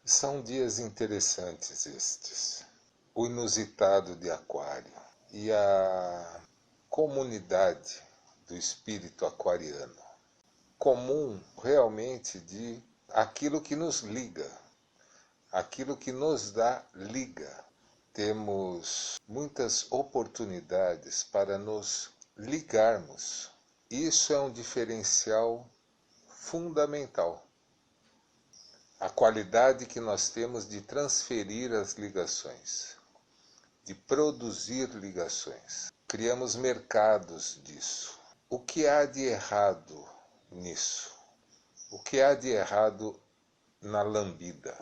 São dias interessantes estes. O inusitado de Aquário e a comunidade do espírito aquariano. Comum realmente de aquilo que nos liga, aquilo que nos dá liga. Temos muitas oportunidades para nos ligarmos. Isso é um diferencial fundamental. A qualidade que nós temos de transferir as ligações, de produzir ligações. Criamos mercados disso. O que há de errado nisso? O que há de errado na lambida?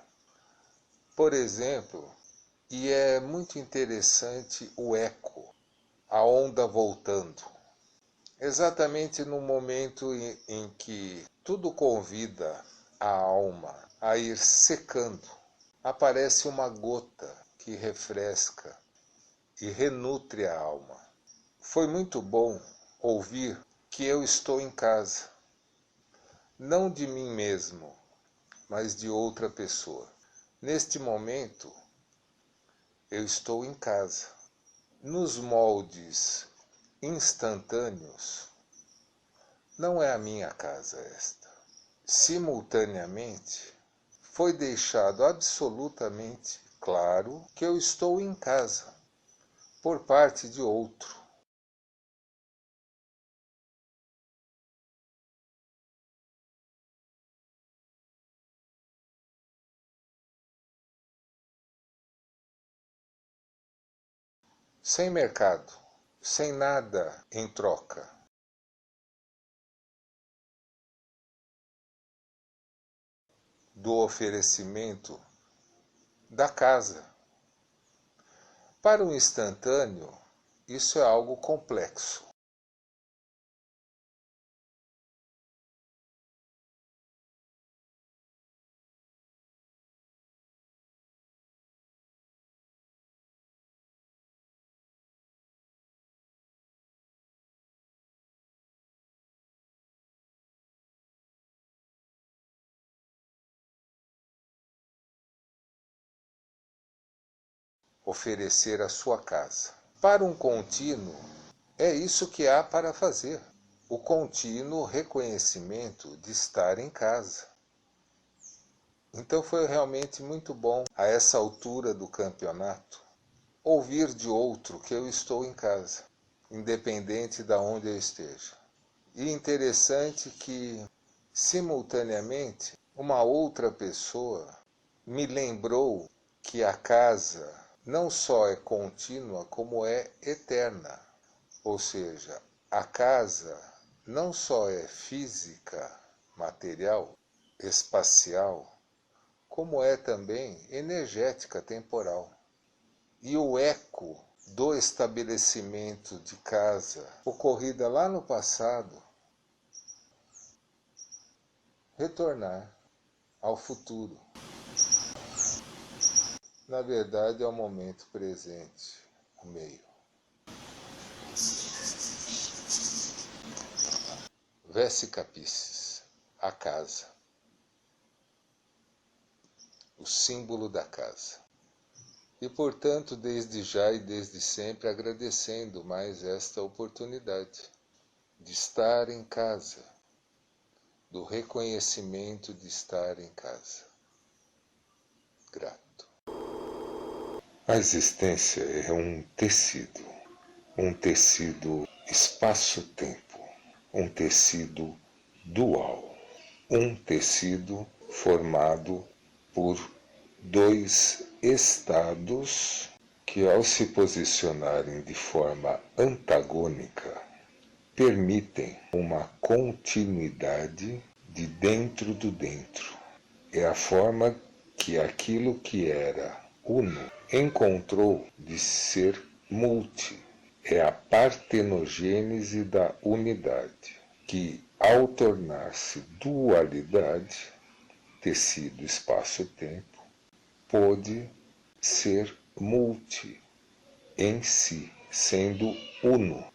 Por exemplo, e é muito interessante o eco, a onda voltando. Exatamente no momento em que tudo convida a alma a ir secando, aparece uma gota que refresca e renutre a alma. Foi muito bom ouvir que eu estou em casa, não de mim mesmo, mas de outra pessoa. Neste momento, eu estou em casa. Nos moldes instantâneos, não é a minha casa esta. Simultaneamente, foi deixado absolutamente claro que eu estou em casa, por parte de outro. Sem mercado, sem nada em troca. Do oferecimento da casa. Para o instantâneo, isso é algo complexo. Oferecer a sua casa. Para um contínuo, é isso que há para fazer. O contínuo reconhecimento de estar em casa. Então foi realmente muito bom, a essa altura do campeonato, ouvir de outro que eu estou em casa, independente de onde eu esteja. E interessante que, simultaneamente, uma outra pessoa me lembrou que a casa não só é contínua, como é eterna. Ou seja, a casa não só é física, material, espacial, como é também energética, temporal. E o eco do estabelecimento de casa, ocorrida lá no passado, retornar ao futuro. Na verdade, é o momento presente, o meio. Vesica Piscis, a casa. O símbolo da casa. E, portanto, desde já e desde sempre, agradecendo mais esta oportunidade de estar em casa, do reconhecimento de estar em casa. Grato. A existência é um tecido espaço-tempo, um tecido dual, um tecido formado por dois estados que, ao se posicionarem de forma antagônica, permitem uma continuidade de dentro do dentro. É a forma que aquilo que era uno encontrou de ser multi. É a partenogênese da unidade, que, ao tornar-se dualidade, tecido, espaço-tempo, pôde ser multi em si, sendo uno.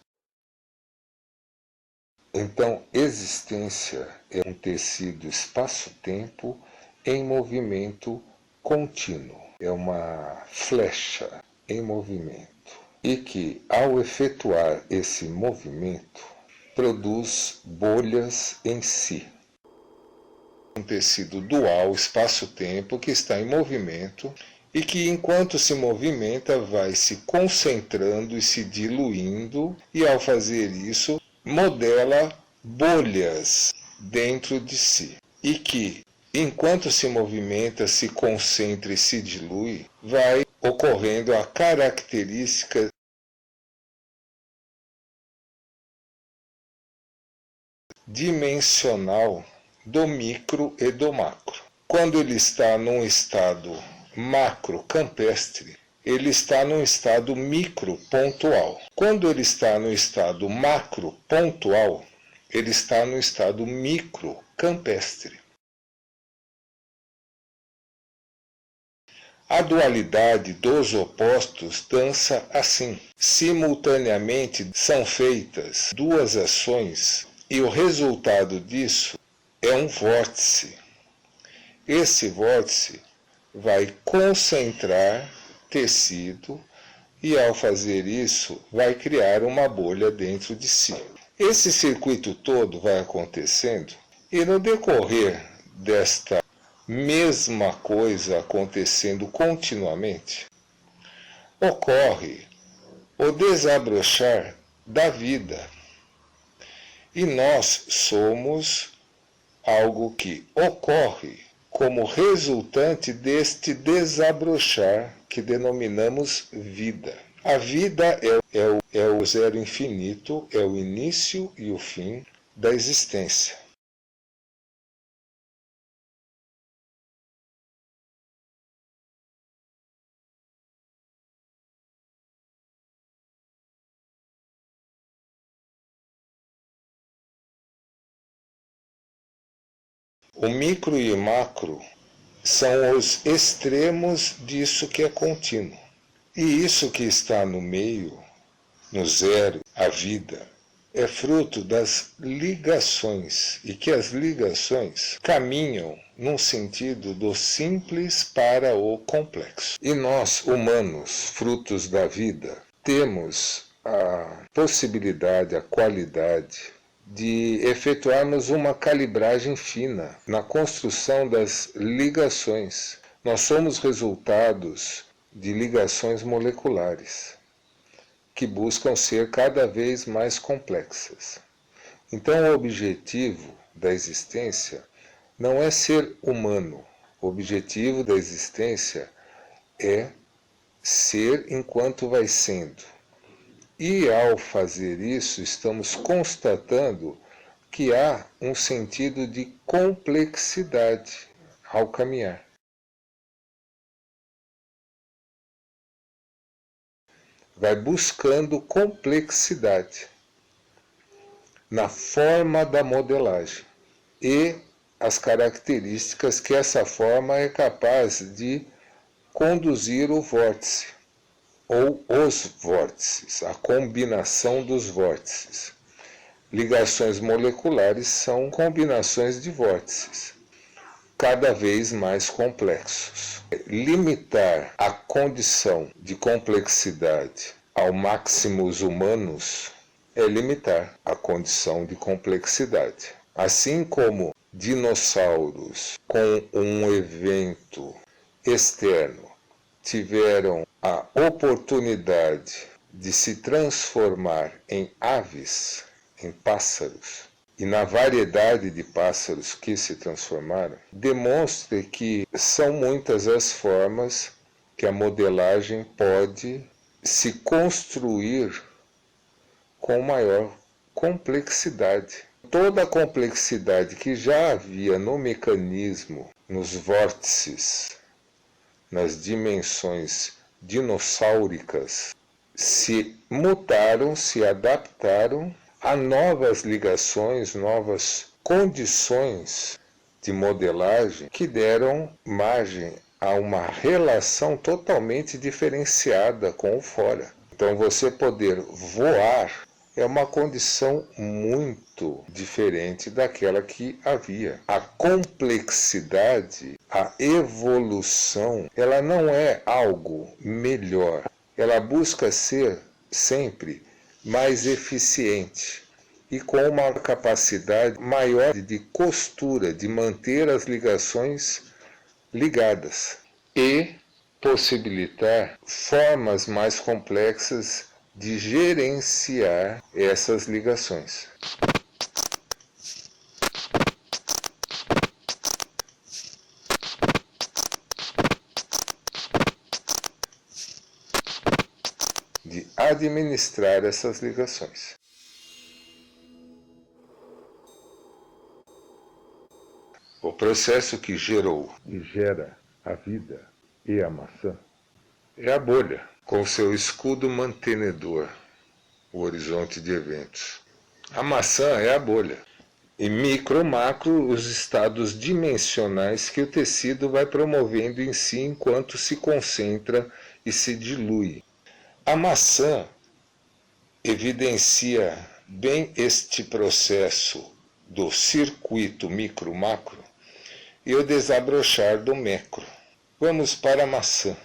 Então, existência é um tecido espaço-tempo em movimento contínuo, é uma flecha em movimento, e que, ao efetuar esse movimento, produz bolhas em si. Um tecido dual, espaço-tempo, que está em movimento e que, enquanto se movimenta, vai se concentrando e se diluindo, e ao fazer isso, modela bolhas dentro de si. E que, enquanto se movimenta, se concentra e se dilui, vai ocorrendo a característica dimensional do micro e do macro. Quando ele está num estado macro campestre, ele está num estado micro pontual. Quando ele está no estado macro pontual, ele está no estado micro campestre. A dualidade dos opostos dança assim. Simultaneamente são feitas duas ações e o resultado disso é um vórtice. Esse vórtice vai concentrar tecido e, ao fazer isso, vai criar uma bolha dentro de si. Esse circuito todo vai acontecendo e, no decorrer desta mesma coisa acontecendo continuamente, ocorre o desabrochar da vida. E nós somos algo que ocorre como resultante deste desabrochar que denominamos vida. A vida é o zero infinito, é o início e o fim da existência. O micro e o macro são os extremos disso que é contínuo. E isso que está no meio, no zero, a vida, é fruto das ligações, e que as ligações caminham num sentido do simples para o complexo. E nós, humanos, frutos da vida, temos a possibilidade, a qualidade de efetuarmos uma calibragem fina na construção das ligações. Nós somos resultados de ligações moleculares, que buscam ser cada vez mais complexas. Então, o objetivo da existência não é ser humano. O objetivo da existência é ser enquanto vai sendo. E, ao fazer isso, estamos constatando que há um sentido de complexidade ao caminhar. Vai buscando complexidade na forma da modelagem e as características que essa forma é capaz de conduzir o vórtice ou os vórtices, a combinação dos vórtices. Ligações moleculares são combinações de vórtices, cada vez mais complexos. Limitar a condição de complexidade ao maximus humanus é limitar a condição de complexidade. Assim como dinossauros com um evento externo tiveram a oportunidade de se transformar em aves, em pássaros, e na variedade de pássaros que se transformaram, demonstra que são muitas as formas que a modelagem pode se construir com maior complexidade. Toda a complexidade que já havia no mecanismo, nos vórtices, nas dimensões dinossáuricas, se mutaram, se adaptaram a novas ligações, novas condições de modelagem que deram margem a uma relação totalmente diferenciada com o fora. Então, você poder voar é uma condição muito diferente daquela que havia. A complexidade, a evolução, ela não é algo melhor. Ela busca ser sempre mais eficiente e com uma capacidade maior de costura, de manter as ligações ligadas e possibilitar formas mais complexas de gerenciar essas ligações. De administrar essas ligações. O processo que gerou e gera a vida e a maçã é a bolha, com seu escudo mantenedor, o horizonte de eventos. A maçã é a bolha. E micro, macro, os estados dimensionais que o tecido vai promovendo em si enquanto se concentra e se dilui. A maçã evidencia bem este processo do circuito micro-macro e o desabrochar do macro. Vamos para a maçã.